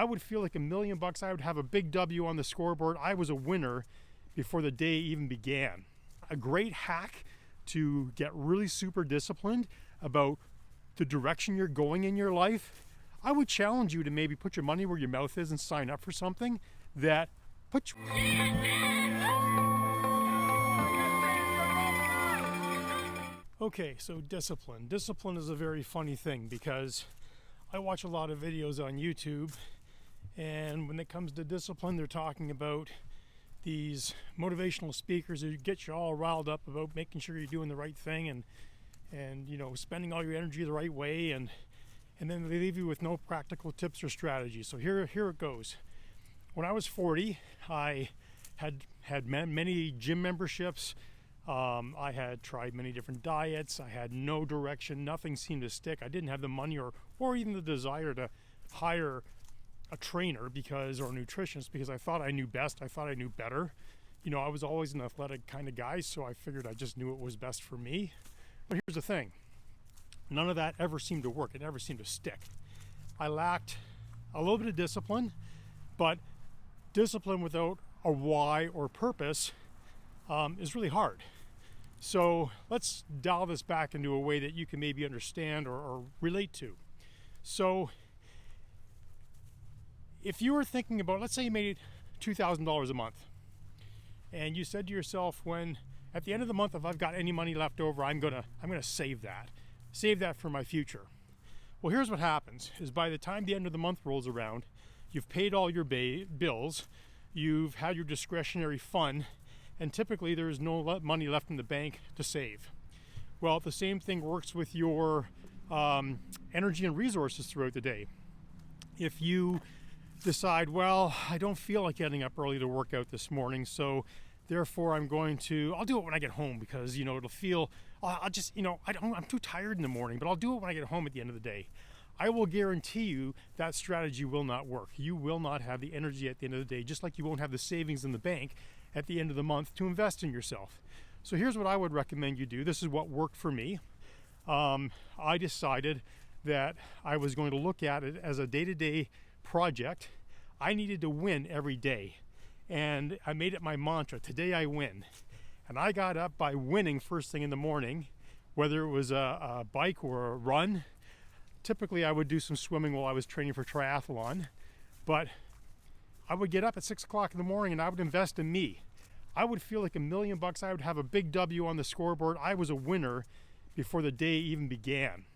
I would feel like $1,000,000. I would have a big W on the scoreboard. I was a winner before the day even began. A great hack to get really super disciplined about the direction you're going in your life. I would challenge you to maybe put your money where your mouth is and sign up for something that puts you. Okay, so discipline. Discipline is a very funny thing because I watch a lot of videos on YouTube, and when it comes to discipline, they're talking about these motivational speakers who get you all riled up about making sure you're doing the right thing and you know, spending all your energy the right way, and then they leave you with no practical tips or strategies. So here it goes. When I was 40, I had many gym memberships. I had tried many different diets. I had no direction. Nothing seemed to stick. I didn't have the money or even the desire to hire a trainer or nutritionist because I thought I knew best. I thought I knew better. You know, I was always an athletic kind of guy, so I figured I just knew what was best for me. But here's the thing. None of that ever seemed to work. It never seemed to stick. I lacked a little bit of discipline, but discipline without a why or purpose is really hard. So let's dial this back into a way that you can maybe understand or relate to. So if you were thinking about, let's say you made $2,000 a month, and you said to yourself, when at the end of the month, if I've got any money left over, I'm gonna save that for my future. Well, here's what happens: is by the time the end of the month rolls around, you've paid all your bills, you've had your discretionary fun, and typically there is no money left in the bank to save. Well, the same thing works with your energy and resources throughout the day. If you decide, well, I don't feel like getting up early to work out this morning, so therefore I'll do it when I get home because, you know, it'll feel, I'll just, you know, I'm too tired in the morning, but I'll do it when I get home at the end of the day. I will guarantee you that strategy will not work. You will not have the energy at the end of the day, just like you won't have the savings in the bank at the end of the month to invest in yourself. So here's what I would recommend you do. This is what worked for me. I decided that I was going to look at it as a day-to-day project. I needed to win every day. And I made it my mantra: today I win. And I got up by winning first thing in the morning, whether it was a bike or a run. Typically I would do some swimming while I was training for triathlon, but I would get up at 6 o'clock in the morning and I would invest in me. I would feel like $1,000,000. I would have a big W on the scoreboard. I was a winner before the day even began.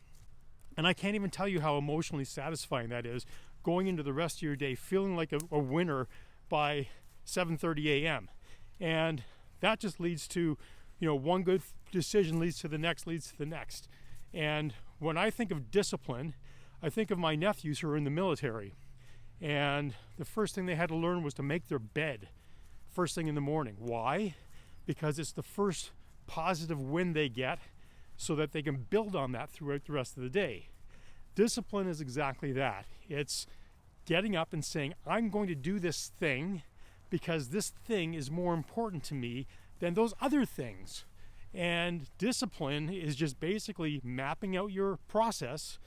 And I can't even tell you how emotionally satisfying that is, going into the rest of your day feeling like a winner by 7:30 a.m. And that just leads to, you know, one good decision leads to the next. And when I think of discipline, I think of my nephews who are in the military. And the first thing they had to learn was to make their bed first thing in the morning. Why? Because it's the first positive win they get so that they can build on that throughout the rest of the day. Discipline is exactly that. It's getting up and saying, I'm going to do this thing because this thing is more important to me than those other things. And discipline is just basically mapping out your process,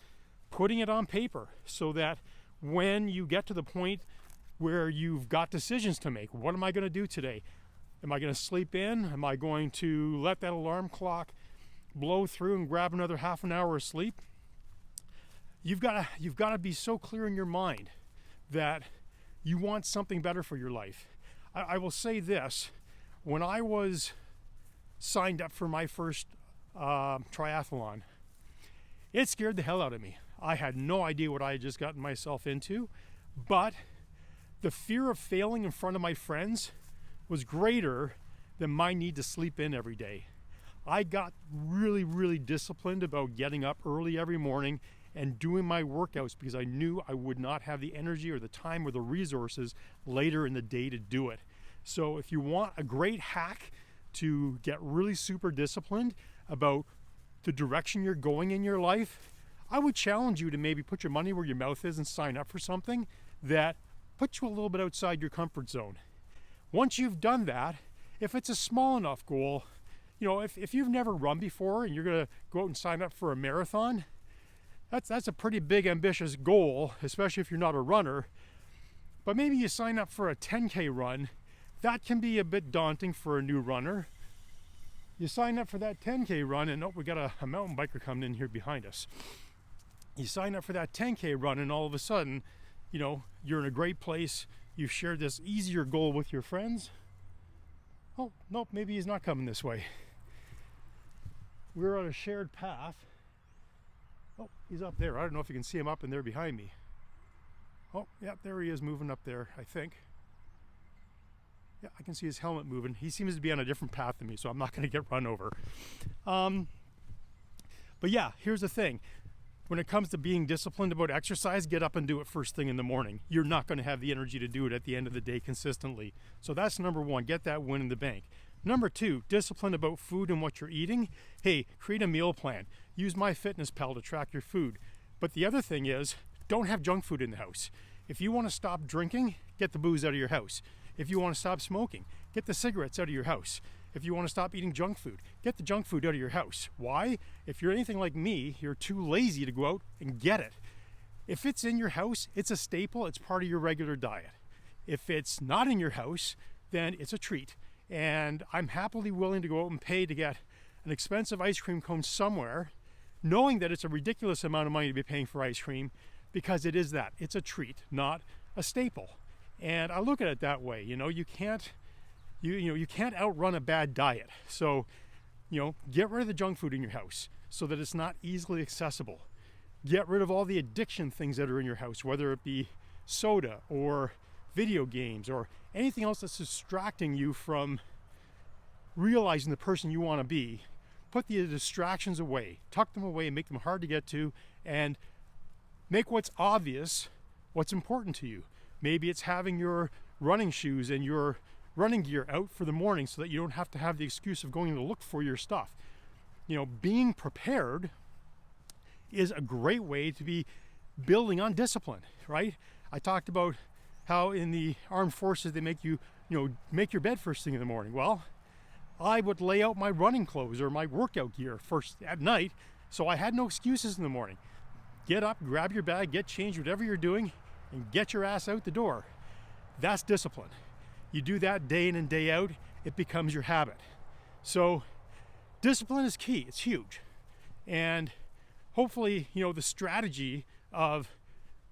putting it on paper so that when you get to the point where you've got decisions to make, what am I going to do today? Am I going to sleep in? Am I going to let that alarm clock blow through and grab another half an hour of sleep? You've got to be so clear in your mind that you want something better for your life. I will say this: when I was signed up for my first triathlon, it scared the hell out of me. I had no idea what I had just gotten myself into, but the fear of failing in front of my friends was greater than my need to sleep in every day. I got really, really disciplined about getting up early every morning and doing my workouts because I knew I would not have the energy or the time or the resources later in the day to do it. So if you want a great hack to get really super disciplined about the direction you're going in your life, I would challenge you to maybe put your money where your mouth is and sign up for something that puts you a little bit outside your comfort zone. Once you've done that, if it's a small enough goal, you know, if you've never run before and you're going to go out and sign up for a marathon, that's a pretty big ambitious goal, especially if you're not a runner. But maybe you sign up for a 10K run. That can be a bit daunting for a new runner. You sign up for that 10K run, and we got a mountain biker coming in here behind us. You sign up for that 10K run, and all of a sudden, you're in a great place. You've shared this easier goal with your friends. Oh, nope, maybe he's not coming this way. We're on a shared path. Oh, he's up there. I don't know if you can see him up in there behind me. Oh, yeah, there he is moving up there, I think. Yeah, I can see his helmet moving. He seems to be on a different path than me, so I'm not going to get run over. But yeah, here's the thing. When it comes to being disciplined about exercise, get up and do it first thing in the morning. You're not going to have the energy to do it at the end of the day consistently. So that's number one, get that win in the bank. Number two, discipline about food and what you're eating. Hey, create a meal plan. Use MyFitnessPal to track your food. But the other thing is, don't have junk food in the house. If you want to stop drinking, get the booze out of your house. If you want to stop smoking, get the cigarettes out of your house. If you want to stop eating junk food, get the junk food out of your house. Why? If you're anything like me, you're too lazy to go out and get it. If it's in your house, it's a staple, it's part of your regular diet. If it's not in your house, then it's a treat. And I'm happily willing to go out and pay to get an expensive ice cream cone somewhere, knowing that it's a ridiculous amount of money to be paying for ice cream, because it is that. It's a treat, not a staple. And I look at it that way. You can't outrun a bad diet. So, get rid of the junk food in your house so that it's not easily accessible. Get rid of all the addiction things that are in your house, whether it be soda or video games or anything else that's distracting you from realizing the person you want to be. Put the distractions away, tuck them away, make them hard to get to, and make what's obvious what's important to you. Maybe it's having your running shoes and your running gear out for the morning so that you don't have to have the excuse of going to look for your stuff. Being prepared is a great way to be building on discipline, right? I talked about how in the armed forces they make you, make your bed first thing in the morning. Well, I would lay out my running clothes or my workout gear first at night, so I had no excuses in the morning. Get up, grab your bag, get changed, whatever you're doing, and get your ass out the door. That's discipline. You do that day in and day out, it becomes your habit. So discipline is key, it's huge. And hopefully, the strategy of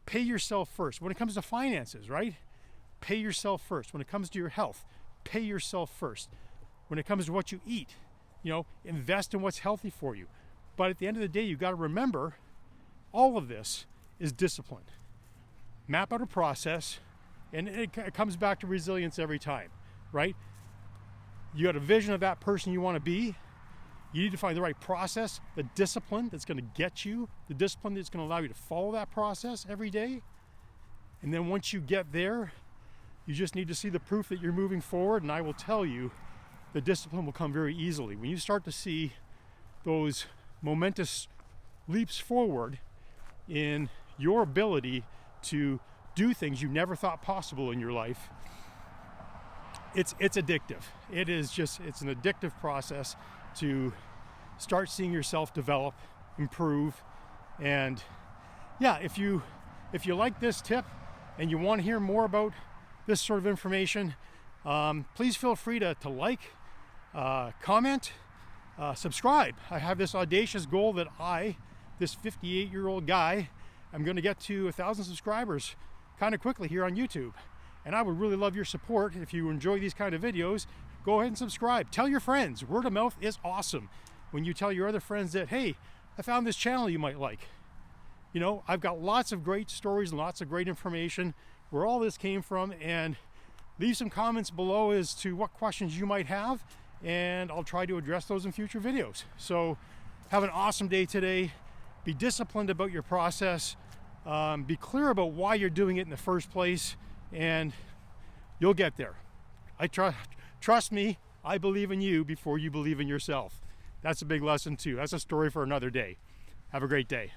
pay yourself first. When it comes to finances, right? Pay yourself first. When it comes to your health, pay yourself first. When it comes to what you eat, invest in what's healthy for you. But at the end of the day, you've got to remember, all of this is discipline. Map out a process, and it comes back to resilience every time, right? You got a vision of that person you want to be. You need to find the right process, the discipline that's going to get you, the discipline that's going to allow you to follow that process every day. And then once you get there, you just need to see the proof that you're moving forward, and I will tell you, the discipline will come very easily. When you start to see those momentous leaps forward in your ability to do things you never thought possible in your life, it's addictive. It's an addictive process to start seeing yourself develop, improve. And yeah, if you like this tip and you want to hear more about this sort of information, please feel free to like, comment, subscribe. I have this audacious goal that this 58-year-old guy, I'm going to get to 1,000 subscribers kind of quickly here on YouTube. And I would really love your support. If you enjoy these kind of videos, go ahead and subscribe. Tell your friends. Word of mouth is awesome. When you tell your other friends that, hey, I found this channel you might like. I've got lots of great stories and lots of great information where all this came from, and leave some comments below as to what questions you might have, and I'll try to address those in future videos. So have an awesome day today. Be disciplined about your process. Be clear about why you're doing it in the first place, and you'll get there. Trust me, I believe in you before you believe in yourself. That's a big lesson too. That's a story for another day. Have a great day.